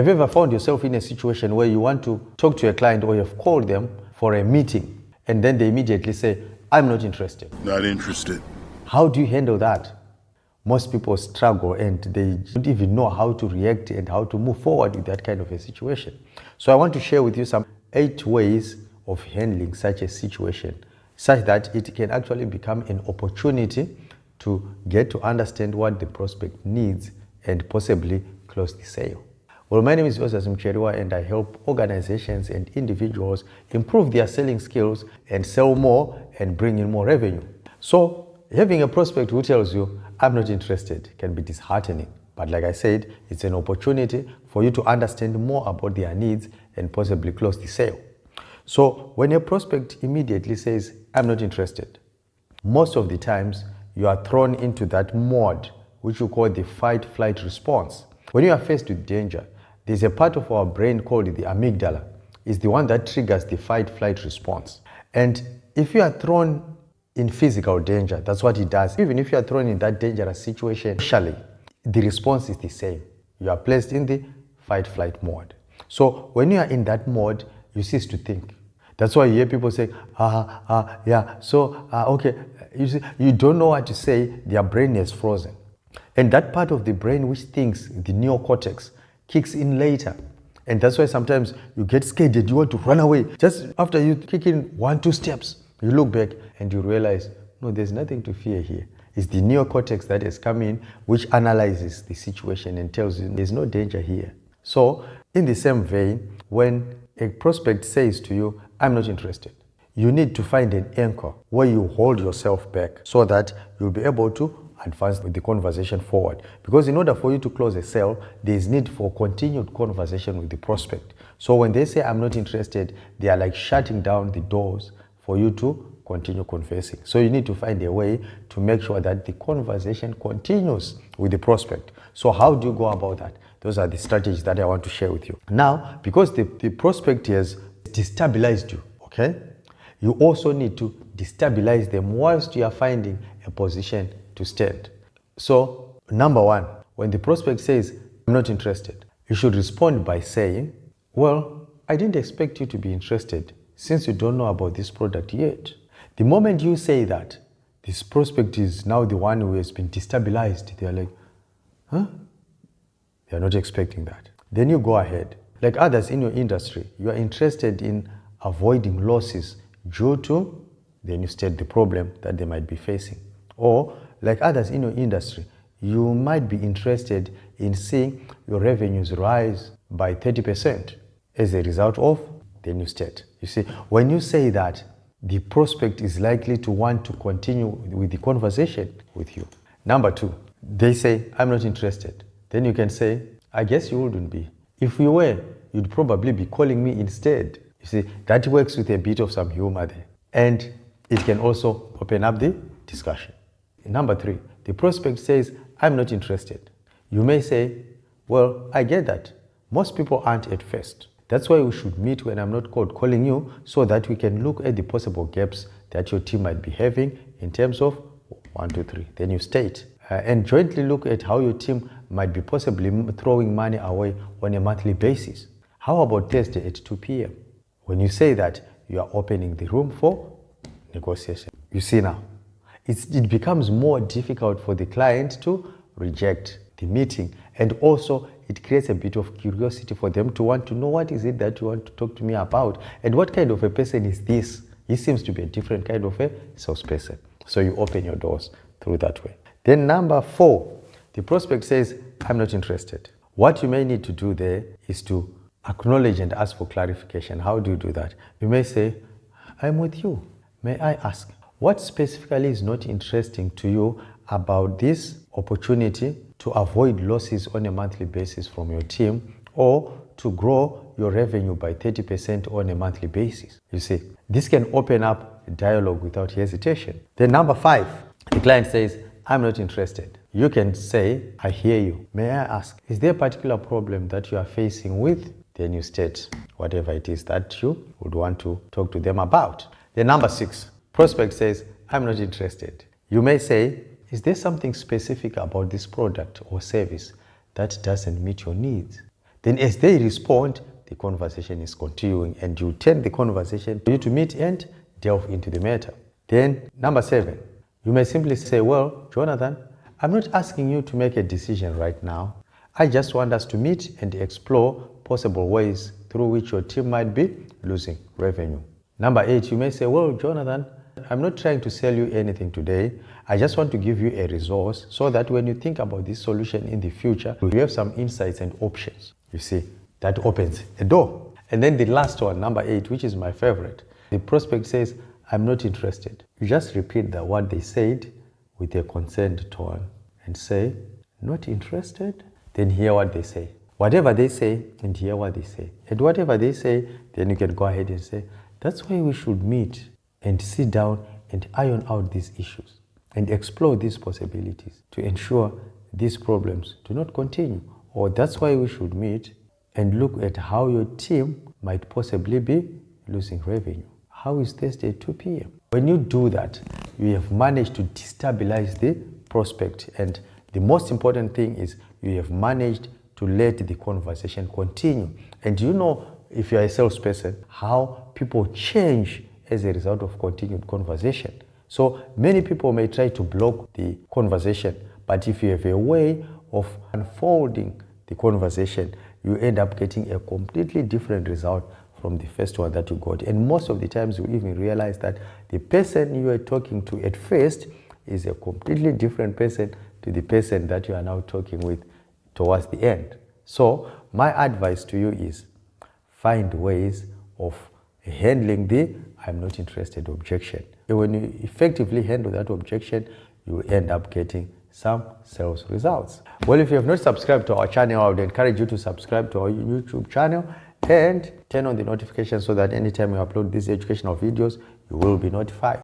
Have you ever found yourself in a situation where you want to talk to a client or you've called them for a meeting and then they immediately say, I'm not interested? Not interested. How do you handle that? Most people struggle and they don't even know how to react and how to move forward with that kind of a situation. So I want to share with you some 8 ways of handling such a situation, such that it can actually become an opportunity to get to understand what the prospect needs and possibly close the sale. Well, my name is Joseph Mcheriwa and I help organizations and individuals improve their selling skills and sell more and bring in more revenue. So having a prospect who tells you, I'm not interested, can be disheartening. But like I said, it's an opportunity for you to understand more about their needs and possibly close the sale. So when a prospect immediately says, I'm not interested, most of the times you are thrown into that mode, which you call the fight-flight response. When you are faced with danger, there's a part of our brain called the amygdala. It's the one that triggers the fight-flight response. And if you are thrown in physical danger, that's what it does. Even if you are thrown in that dangerous situation, socially, the response is the same. You are placed in the fight-flight mode. So when you are in that mode, you cease to think. That's why you hear people say, okay. You see, you don't know what to say, their brain is frozen. And that part of the brain which thinks, the neocortex, kicks in later. And that's why sometimes you get scared and you want to run away. Just after you kick in 1-2 steps, you look back and you realize, no, there's nothing to fear here. It's the neocortex that has come in, which analyzes the situation and tells you there's no danger here. So in the same vein, when a prospect says to you, I'm not interested, you need to find an anchor where you hold yourself back so that you'll be able to advance with the conversation forward. Because in order for you to close a sale, there is need for continued conversation with the prospect. So when they say, I'm not interested, they are like shutting down the doors for you to continue conversing. So you need to find a way to make sure that the conversation continues with the prospect. So how do you go about that? Those are the strategies that I want to share with you. Now, because the prospect has destabilized you, okay? You also need to destabilize them whilst you are finding a position to stand. So, number 1, when the prospect says, I'm not interested, you should respond by saying, well, I didn't expect you to be interested since you don't know about this product yet. The moment you say that, this prospect is now the one who has been destabilized. They're like, huh? They're not expecting that. Then you go ahead. Like others in your industry, you are interested in avoiding losses due to, then you state the problem that they might be facing. Or like others in your industry, you might be interested in seeing your revenues rise by 30% as a result of, then you state. You see, when you say that, the prospect is likely to want to continue with the conversation with you. Number 2, they say, I'm not interested. Then you can say, I guess you wouldn't be. If you were, you'd probably be calling me instead. You see, that works with a bit of some humor there. And it can also open up the discussion. Number 3, the prospect says, I'm not interested. You may say, well, I get that. Most people aren't at first. That's why we should meet when I'm not calling you, so that we can look at the possible gaps that your team might be having in terms of 1, 2, 3. Then you state. And jointly look at how your team might be possibly throwing money away on a monthly basis. How about Thursday at 2 p.m.? When you say that, you are opening the room for negotiation. You see now, it becomes more difficult for the client to reject the meeting, and also it creates a bit of curiosity for them to want to know, what is it that you want to talk to me about, and what kind of a person is this? He seems to be a different kind of a salesperson. So you open your doors through that way. Then number 4, the prospect says, I'm not interested. What you may need to do there is to acknowledge and ask for clarification. How do you do that? You may say, I'm with you. May I ask, what specifically is not interesting to you about this opportunity to avoid losses on a monthly basis from your team, or to grow your revenue by 30% on a monthly basis? You see, this can open up a dialogue without hesitation. Then number 5, the client says, I'm not interested. You can say, I hear you. May I ask, is there a particular problem that you are facing with? Then you state whatever it is that you would want to talk to them about. Then number 6, prospect says, I'm not interested. You may say, is there something specific about this product or service that doesn't meet your needs? Then as they respond, the conversation is continuing, and you turn the conversation for you to meet and delve into the matter. Then number 7, you may simply say, well, Jonathan, I'm not asking you to make a decision right now. I just want us to meet and explore possible ways through which your team might be losing revenue. Number 8, you may say, well, Jonathan, I'm not trying to sell you anything today. I just want to give you a resource so that when you think about this solution in the future, you have some insights and options. You see, that opens a door. And then the last one, number 8, which is my favorite. The prospect says, I'm not interested. You just repeat what they said with a concerned tone and say, not interested? Then hear what they say. Whatever they say, and hear what they say. And whatever they say, then you can go ahead and say, that's why we should meet and sit down and iron out these issues and explore these possibilities to ensure these problems do not continue. Or that's why we should meet and look at how your team might possibly be losing revenue. How is Thursday 2 p.m.? When you do that, you have managed to destabilize the prospect. And the most important thing is you have managed to let the conversation continue. And you know, if you're a salesperson, how people change as a result of continued conversation. So many people may try to block the conversation, but if you have a way of unfolding the conversation, you end up getting a completely different result from the first one that you got. And most of the times you even realize that the person you are talking to at first is a completely different person to the person that you are now talking with towards the end. So my advice to you is find ways of handling the I'm not interested objection. And when you effectively handle that objection, you end up getting some sales results. Well, if you have not subscribed to our channel, I would encourage you to subscribe to our YouTube channel and turn on the notification so that anytime we upload these educational videos, you will be notified.